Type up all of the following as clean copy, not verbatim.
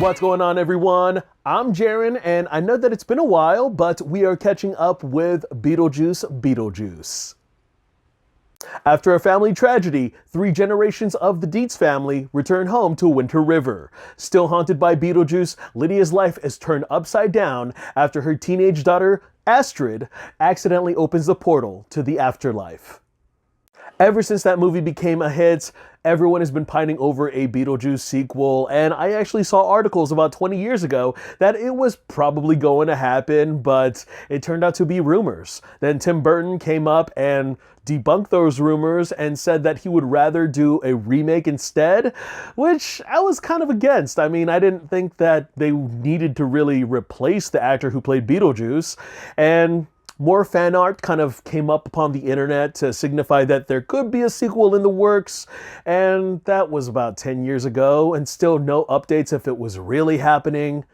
What's going on, everyone? I'm Jaren, and I know that it's been a while, but we are catching up with Beetlejuice. After a family tragedy, 3 generations of the Dietz family return home to Winter River. Still haunted by Beetlejuice, Lydia's life is turned upside down after her teenage daughter, Astrid, accidentally opens the portal to the afterlife. Ever since that movie became a hit, everyone has been pining over a Beetlejuice sequel, and I actually saw articles about 20 years ago that it was probably going to happen, but it turned out to be rumors. Then Tim Burton came up and debunked those rumors and said that he would rather do a remake instead, which I was kind of against. I mean, I didn't think that they needed to really replace the actor who played Beetlejuice, and more fan art kind of came up upon the internet to signify that there could be a sequel in the works, and that was about 10 years ago, and still no updates if it was really happening.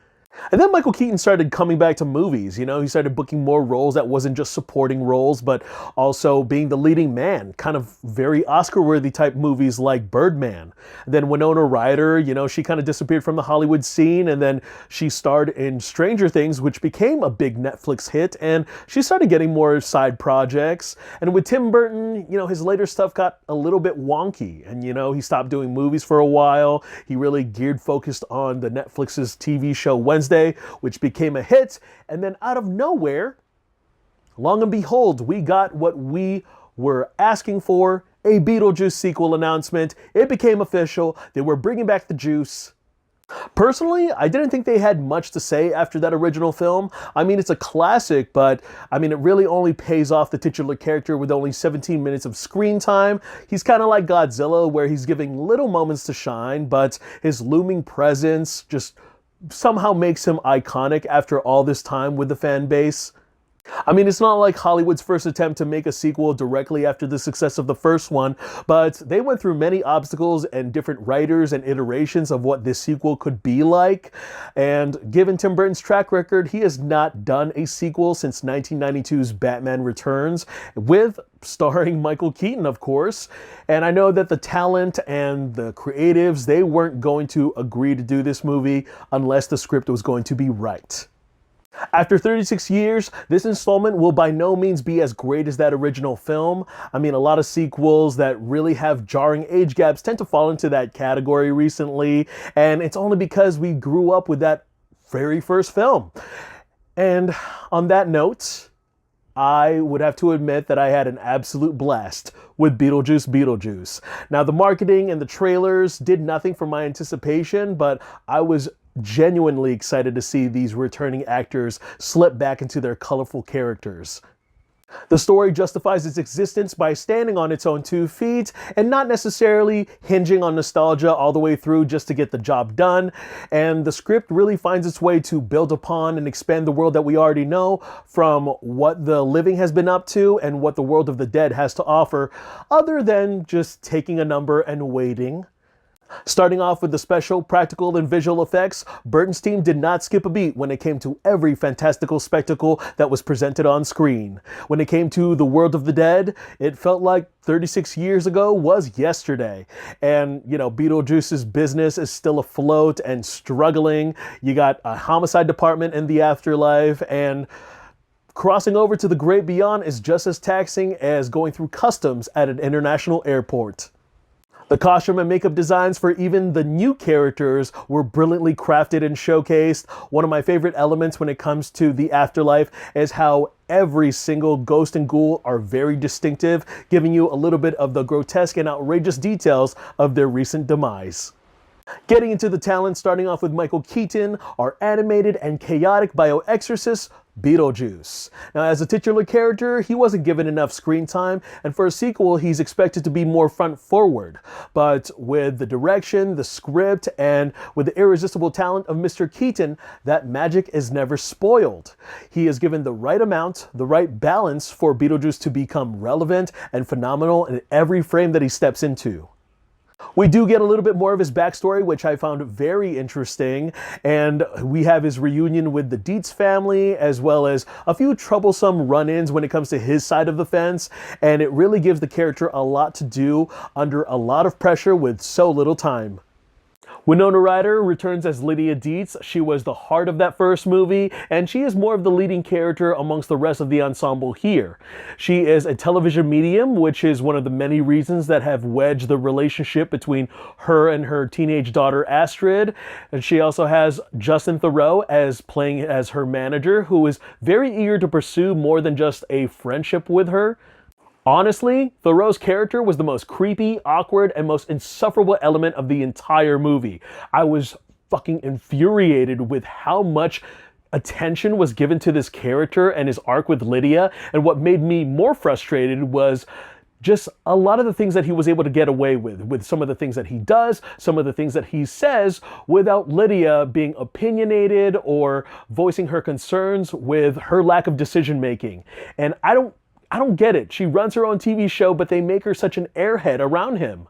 And then Michael Keaton started coming back to movies, he started booking more roles that wasn't just supporting roles, but also being the leading man, kind of very Oscar-worthy type movies like Birdman. And then Winona Ryder, she kind of disappeared from the Hollywood scene, and then she starred in Stranger Things, which became a big Netflix hit, and she started getting more side projects. And with Tim Burton, his later stuff got a little bit wonky, and he stopped doing movies for a while. He really focused on the Netflix's TV show Wednesday, which became a hit, and then out of nowhere, long and behold, we got what we were asking for, a Beetlejuice sequel announcement. It became official. They were bringing back the juice. Personally, I didn't think they had much to say after that original film. I mean, it's a classic, but it really only pays off the titular character with only 17 minutes of screen time. He's kind of like Godzilla, where he's giving little moments to shine, but his looming presence just somehow makes him iconic after all this time with the fan base. It's not like Hollywood's first attempt to make a sequel directly after the success of the first one, but they went through many obstacles and different writers and iterations of what this sequel could be like. And given Tim Burton's track record, he has not done a sequel since 1992's Batman Returns, with starring Michael Keaton, of course. And I know that the talent and the creatives, they weren't going to agree to do this movie unless the script was going to be right. After 36 years, this installment will by no means be as great as that original film. A lot of sequels that really have jarring age gaps tend to fall into that category recently, and it's only because we grew up with that very first film. And on that note, I would have to admit that I had an absolute blast with Beetlejuice. Now, the marketing and the trailers did nothing for my anticipation, but I was genuinely excited to see these returning actors slip back into their colorful characters. The story justifies its existence by standing on its own 2 feet and not necessarily hinging on nostalgia all the way through just to get the job done. And the script really finds its way to build upon and expand the world that we already know, from what the living has been up to and what the world of the dead has to offer, other than just taking a number and waiting. Starting off with the special, practical, and visual effects, Burton's team did not skip a beat when it came to every fantastical spectacle that was presented on screen. When it came to the world of the dead, it felt like 36 years ago was yesterday. And, Beetlejuice's business is still afloat and struggling. You got a homicide department in the afterlife, and crossing over to the great beyond is just as taxing as going through customs at an international airport. The costume and makeup designs for even the new characters were brilliantly crafted and showcased. One of my favorite elements when it comes to the afterlife is how every single ghost and ghoul are very distinctive, giving you a little bit of the grotesque and outrageous details of their recent demise. Getting into the talent, starting off with Michael Keaton, our animated and chaotic bioexorcist, Beetlejuice. Now, as a titular character, he wasn't given enough screen time, and for a sequel, he's expected to be more front forward. But with the direction, the script, and with the irresistible talent of Mr. Keaton, that magic is never spoiled. He is given the right amount, the right balance for Beetlejuice to become relevant and phenomenal in every frame that he steps into. We do get a little bit more of his backstory, which I found very interesting, and we have his reunion with the Dietz family, as well as a few troublesome run-ins when it comes to his side of the fence, and it really gives the character a lot to do under a lot of pressure with so little time. Winona Ryder returns as Lydia Dietz. She was the heart of that first movie, and she is more of the leading character amongst the rest of the ensemble here. She is a television medium, which is one of the many reasons that have wedged the relationship between her and her teenage daughter Astrid. And she also has Justin Theroux as playing as her manager, who is very eager to pursue more than just a friendship with her. Honestly, Theroux's character was the most creepy, awkward, and most insufferable element of the entire movie. I was fucking infuriated with how much attention was given to this character and his arc with Lydia, and what made me more frustrated was just a lot of the things that he was able to get away with some of the things that he does, some of the things that he says, without Lydia being opinionated or voicing her concerns with her lack of decision making. And I don't get it. She runs her own TV show, but they make her such an airhead around him.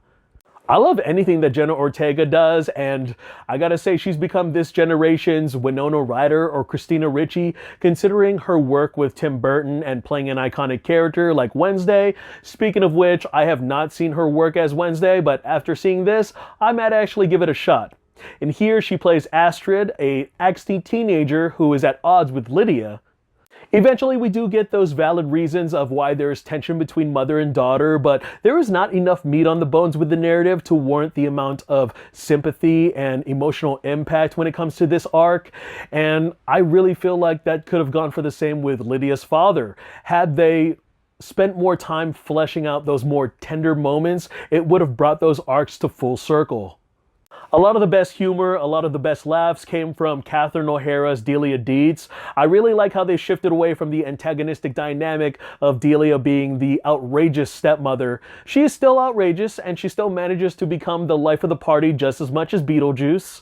I love anything that Jenna Ortega does, and I gotta say she's become this generation's Winona Ryder or Christina Ricci, considering her work with Tim Burton and playing an iconic character like Wednesday. Speaking of which, I have not seen her work as Wednesday, but after seeing this, I might actually give it a shot. And here she plays Astrid, a angsty teenager who is at odds with Lydia. Eventually, we do get those valid reasons of why there is tension between mother and daughter, but there is not enough meat on the bones with the narrative to warrant the amount of sympathy and emotional impact when it comes to this arc. And I really feel like that could have gone for the same with Lydia's father. Had they spent more time fleshing out those more tender moments, it would have brought those arcs to full circle. A lot of the best humor, a lot of the best laughs came from Catherine O'Hara's Delia Deeds. I really like how they shifted away from the antagonistic dynamic of Delia being the outrageous stepmother. She is still outrageous, and she still manages to become the life of the party just as much as Beetlejuice.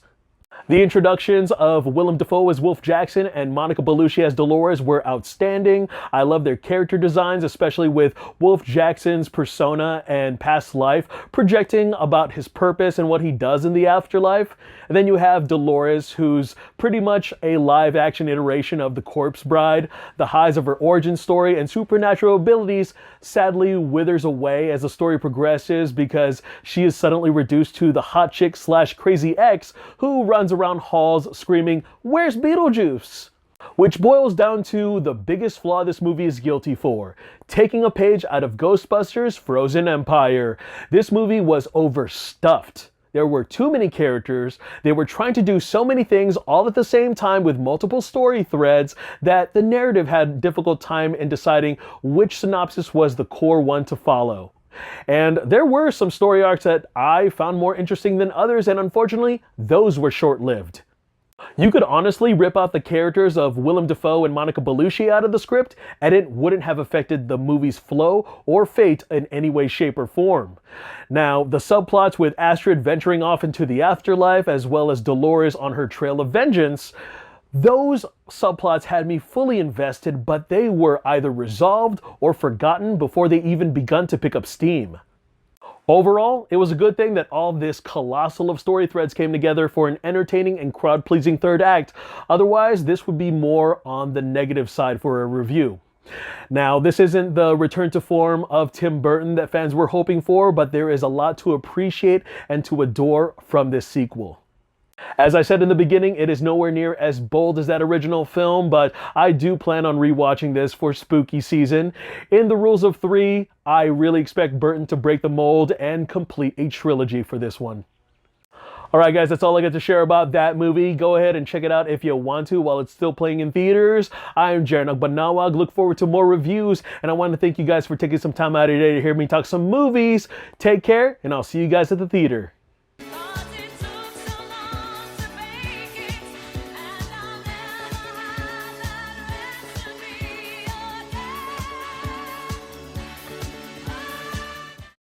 The introductions of Willem Dafoe as Wolf Jackson and Monica Bellucci as Dolores were outstanding. I love their character designs, especially with Wolf Jackson's persona and past life projecting about his purpose and what he does in the afterlife. And then you have Dolores, who's pretty much a live-action iteration of the Corpse Bride. The highs of her origin story and supernatural abilities sadly withers away as the story progresses because she is suddenly reduced to the hot chick slash crazy ex who runs around halls screaming, "Where's Beetlejuice?" Which boils down to the biggest flaw this movie is guilty for: taking a page out of Ghostbusters' Frozen Empire. This movie was overstuffed. There were too many characters, they were trying to do so many things all at the same time with multiple story threads that the narrative had a difficult time in deciding which synopsis was the core one to follow. And there were some story arcs that I found more interesting than others, and unfortunately, those were short-lived. You could honestly rip out the characters of Willem Dafoe and Monica Bellucci out of the script, and it wouldn't have affected the movie's flow or fate in any way, shape, or form. Now, the subplots with Astrid venturing off into the afterlife, as well as Dolores on her trail of vengeance, those subplots had me fully invested, but they were either resolved or forgotten before they even begun to pick up steam. Overall, it was a good thing that all this colossal of story threads came together for an entertaining and crowd-pleasing third act. Otherwise, this would be more on the negative side for a review. Now, this isn't the return to form of Tim Burton that fans were hoping for, but there is a lot to appreciate and to adore from this sequel. As I said in the beginning, it is nowhere near as bold as that original film, but I do plan on rewatching this for spooky season. In the rules of three, I really expect Burton to break the mold and complete a trilogy for this one. Alright guys, that's all I got to share about that movie. Go ahead and check it out if you want to while it's still playing in theaters. I'm Jaren Agbanawag. Look forward to more reviews, and I want to thank you guys for taking some time out of your day to hear me talk some movies. Take care, and I'll see you guys at the theater.